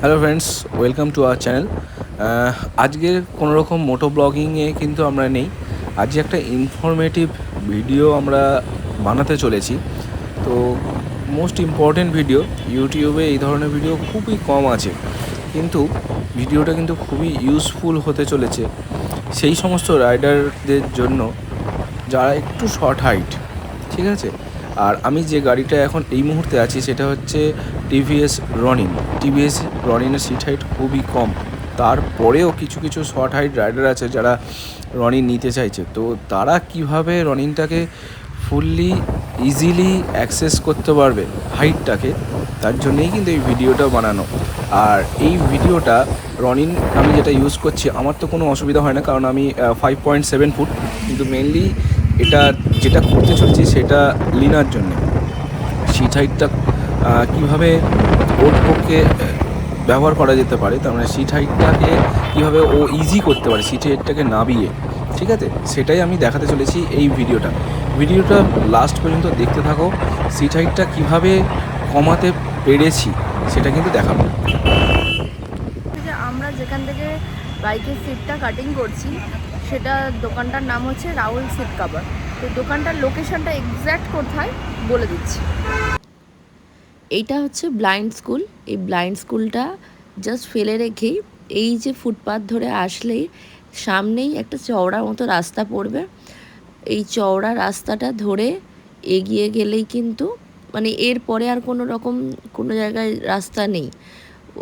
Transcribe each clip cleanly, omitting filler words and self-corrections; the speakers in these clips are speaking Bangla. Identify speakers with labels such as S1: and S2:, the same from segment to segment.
S1: Hello friends, welcome to our channel. আজকে কোনো রকম মোটো ব্লগিংয়ে কিন্তু আমরা নেই। আজকে একটা ইনফরমেটিভ ভিডিও আমরা বানাতে চলেছি। তো মোস্ট ইম্পর্টেন্ট ভিডিও, ইউটিউবে এই ধরনের ভিডিও খুবই কম আছে, কিন্তু ভিডিওটা কিন্তু খুবই ইউজফুল হতে চলেছে সেই সমস্ত রাইডারদের জন্য যারা একটু শর্ট হাইট, ঠিক আছে। আর আমি যে গাড়িটা এখন এই মুহূর্তে আছি সেটা হচ্ছে টিভিএস রনিনের সিট হাইট খুবই কম। তারপরেও কিছু কিছু শর্ট হাইট রাইডার আছে যারা রনিন নিতে চাইছে। তো তারা কিভাবে রনিনটাকে ফুললি ইজিলি অ্যাক্সেস করতে পারবে হাইটটাকে, তার জন্যেই কিন্তু এই ভিডিওটা বানানো। আর এই ভিডিওটা রনিন আমি যেটা ইউজ করছি, আমার তো কোনো অসুবিধা হয় না, কারণ আমি 5.7 ফুট, কিন্তু মেনলি এটা যেটা করতে চলেছি সেটা লিনার জন্য সিট হাইটটা কীভাবে ওর পক্ষে ব্যবহার করা যেতে পারে, তার মানে সিট হাইটটাকে কীভাবে ও ইজি করতে পারে সিট হাইটটাকে নাবিয়ে, ঠিক আছে, সেটাই আমি দেখাতে চলেছি এই ভিডিওটা লাস্ট পর্যন্ত দেখতে থাকো। সিট হাইটটা কীভাবে কমাতে পেরেছি সেটা কিন্তু দেখাবো।
S2: আমরা যেখান থেকে বাইকের সিটটা কাটিং করছি সেটা দোকানটার নাম হচ্ছে রাহুল সিট কভার। তো দোকানটার লোকেশনটা এক্স্যাক্ট কোথায় বলে দিচ্ছি। এইটা হচ্ছে ব্লাইন্ড স্কুল। এই ব্লাইন্ড স্কুলটা জাস্ট ফেলে রেখেই এই যে ফুটপাথ ধরে আসলেই সামনেই একটা চওড়া মতো রাস্তা পড়বে। এই চওড়া রাস্তাটা ধরে এগিয়ে গেলেই কিন্তু মানে এরপরে আর কোনো জায়গায় রাস্তা নেই।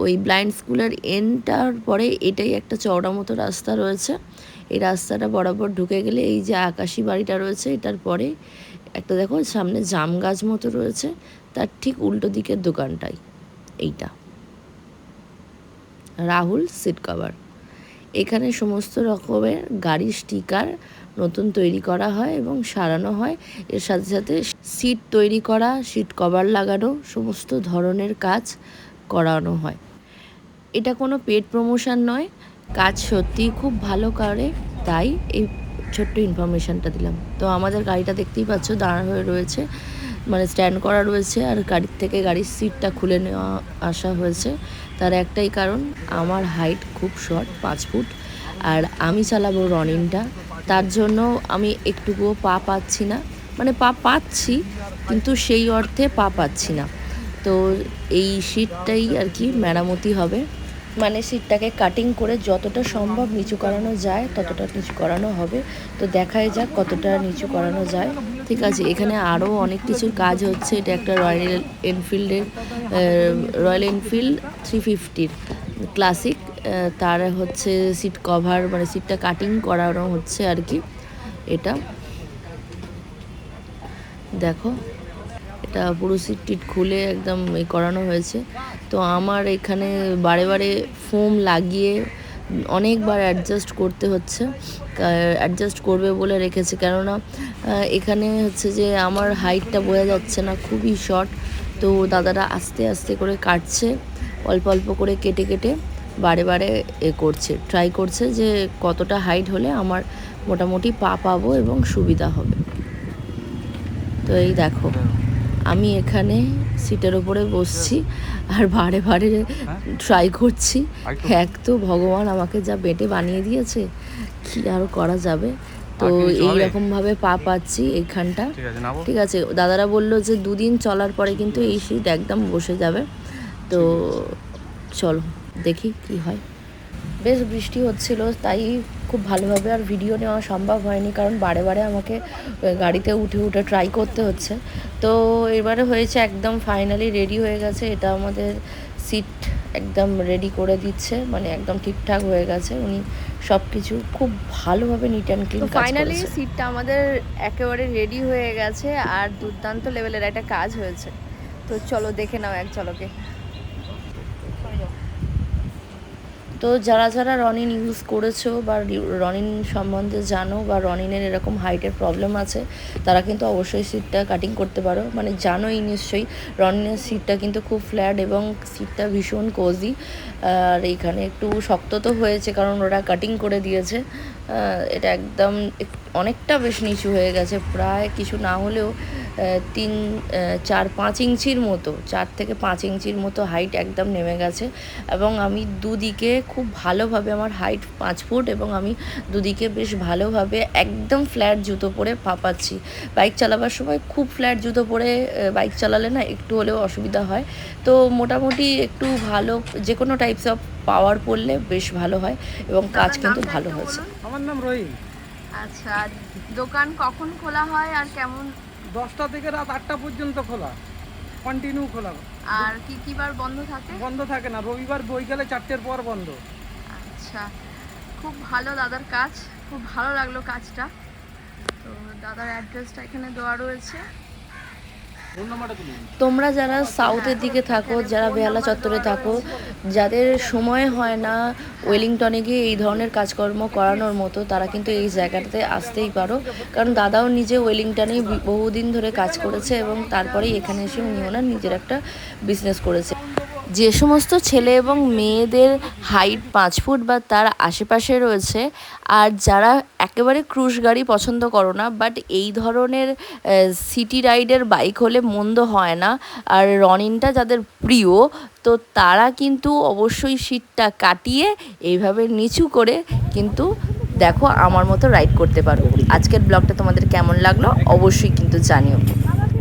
S2: ওই ব্লাইন্ড স্কুলের এন্ডটার পরে এটাই একটা চওড়া মতো রাস্তা রয়েছে। এই রাস্তাটা বরাবর ঢুকে গেলে এই যে আকাশি বাড়িটা রয়েছে এটার পরে একটা দেখো সামনে জাম গাছ মতো রয়েছে, তার ঠিক উল্টো দিকের দোকানটাই এইটা রাহুল সিট কভার। এখানে সমস্ত রকমের গাড়ির স্টিকার নতুন তৈরি করা হয় এবং সারানো হয়। এর সাথে সাথে সিট তৈরি করা, সিট কভার লাগানো, সমস্ত ধরনের কাজ করানো হয়। এটা কোনো পেড প্রমোশন নয়, কাজ সত্যিই খুব ভালো করে, তাই এই ছোট্ট ইনফরমেশানটা দিলাম। তো আমাদের গাড়িটা দেখতেই পাচ্ছ দাঁড়া হয়ে রয়েছে, মানে স্ট্যান্ড করা রয়েছে, আর গাড়ির থেকে গাড়ির সিটটা খুলে নেওয়া আসা হয়েছে। তার একটাই কারণ, আমার হাইট খুব শর্ট, 5 ফুট, আর আমি চালাবো রনিনটা। তার জন্য আমি একটুকুও পা পাচ্ছি না, মানে পা পাচ্ছি কিন্তু সেই অর্থে পা পাচ্ছি না। তো এই সিটটাই আর কি মেরামতি হবে, মানে সিটটাকে কাটিং করে যতটা সম্ভব নিচু করানো যায় ততটা নিচু করানো হবে। তো দেখাই যাক কতটা নিচু করানো যায়। ঠিক আছে, এখানে আরও অনেক কিছুর কাজ হচ্ছে। এটা একটা রয়্যাল এনফিল্ড 350 ক্লাসিক, তার হচ্ছে সিট কভার, মানে সিটটা কাটিং করানো হচ্ছে আর কি। এটা দেখো, এটা পুরো সিট টিট খুলে একদম করানো হয়েছে। তো আমার এখানে বারে বারে ফোম লাগিয়ে অনেকবার অ্যাডজাস্ট করতে হচ্ছে, অ্যাডজাস্ট করবে বলে রেখেছে, কেননা এখানে হচ্ছে যে আমার হাইটটা বোঝা যাচ্ছে না, খুবই শর্ট। তো দাদারা আস্তে আস্তে করে কাটছে, অল্প অল্প করে কেটে কেটে বারে বারে ট্রাই করছে যে কতটা হাইট হলে আমার মোটামুটি পা পাবো এবং সুবিধা হবে। তো এই দেখো, আমি এখানে সিটের ওপরে বসছি আর বারে বারে ট্রাই করছি। এক তো ভগবান আমাকে যা বেটে বানিয়ে দিয়েছে, কি আর করা যাবে। তো এইরকমভাবে পা পাচ্ছি এইখানটা। ঠিক আছে, দাদারা বললো যে 2 দিন চলার পরে কিন্তু এই সিট একদম বসে যাবে। তো চলো দেখি কি হয়। বেশ বৃষ্টি হচ্ছিল, তাই খুব ভালোভাবে আর ভিডিও নেওয়া সম্ভব হয়নি, কারণ বারে বারে আমাকে গাড়িতে উঠে উঠে ট্রাই করতে হচ্ছে। তো এবারে হয়েছে একদম ফাইনালি রেডি হয়ে গেছে। এটা আমাদের সিট একদম রেডি করে দিচ্ছে, মানে একদম ঠিকঠাক হয়ে গেছে। উনি সব কিছু খুব ভালোভাবে নিট অ্যান্ড ক্লিন কাজ করেছে। ফাইনালি সিটটা আমাদের একেবারে রেডি হয়ে গেছে আর দুর্দান্ত লেভেলের একটা কাজ হয়েছে। তো চলো দেখে নাও এক ঝলকে। তো যারা যারা রনিন ইউজ করেছো বা রনিন সম্বন্ধে জানো বা রনিনের এরকম হাইটের প্রবলেম আছে, তারা কিন্তু অবশ্যই সিটটা কাটিং করতে পারো। মানে জানোই নিশ্চয়ই রনিনের সিটটা কিন্তু খুব ফ্ল্যাট এবং সিটটা ভীষণ কোজি। আর এখানে একটু শক্ত তো হয়েছে কারণ ওরা কাটিং করে দিয়েছে। এটা একদম অনেকটা বেশ নিচু হয়ে গেছে, প্রায় কিছু না হলেও 4-5 ইঞ্চির মতো, 4 থেকে 5 ইঞ্চির মতো হাইট একদম নেমে গেছে। এবং আমি দুদিকে খুব ভালোভাবে, আমার হাইট 5 ফুট এবং আমি দুদিকে বেশ ভালোভাবে একদম ফ্ল্যাট জুতো পরে পাচ্ছি। বাইক চালাবার সময় খুব ফ্ল্যাট জুতো পরে বাইক চালালে না একটু হলেও অসুবিধা হয়। তো মোটামুটি একটু ভালো যে কোনো টাইপস অফ পাওয়ার পড়লে বেশ ভালো হয় এবং কাজ কিন্তু ভালো হয়েছে।
S3: আমার নাম রহিম।
S2: আচ্ছা, দোকান কখন খোলা হয় আর কেমন?
S3: 10টা থেকে রাত 8টা পর্যন্ত খোলা, কন্টিনিউ খোলা।
S2: আর কি বার বন্ধ থাকে?
S3: বন্ধ থাকে না, রবিবার বৈকালে 4টের পর বন্ধ।
S2: আচ্ছা, খুব ভালো দাদার কাজ, খুব ভালো লাগলো কাজটা। তো দাদার অ্যাড্রেসটা এখানে দেওয়া রয়েছে। তোমরা যারা সাউথের দিকে থাকো, যারা বেহালা চত্বরে থাকো, যাদের সময় হয় না ওয়েলিংটনে গিয়ে এই ধরনের কাজকর্ম করানোর মতো, তারা কিন্তু এই জায়গাটাতে আসতেই পারো। কারণ দাদাও নিজে ওয়েলিংটনেই বহুদিন ধরে কাজ করেছে এবং তারপরেই এখানে এসে উনি ওনার নিজের একটা বিজনেস করেছে। যে সমস্ত ছেলে এবং মেয়েদের হাইট 5 ফুট বা তার আশেপাশে রয়েছে, আর যারা একেবারে ক্রুশ গাড়ি পছন্দ করো না, বাট এই ধরনের সিটি রাইডের বাইক হলে মন্দ হয় না, আর রনিনটা যাদের প্রিয়, তো তারা কিন্তু অবশ্যই সিটটা কাটিয়ে এইভাবে নিচু করে কিন্তু দেখো আমার মতো রাইড করতে পারো। আজকের ব্লগটা তোমাদের কেমন লাগলো অবশ্যই কিন্তু জানিও।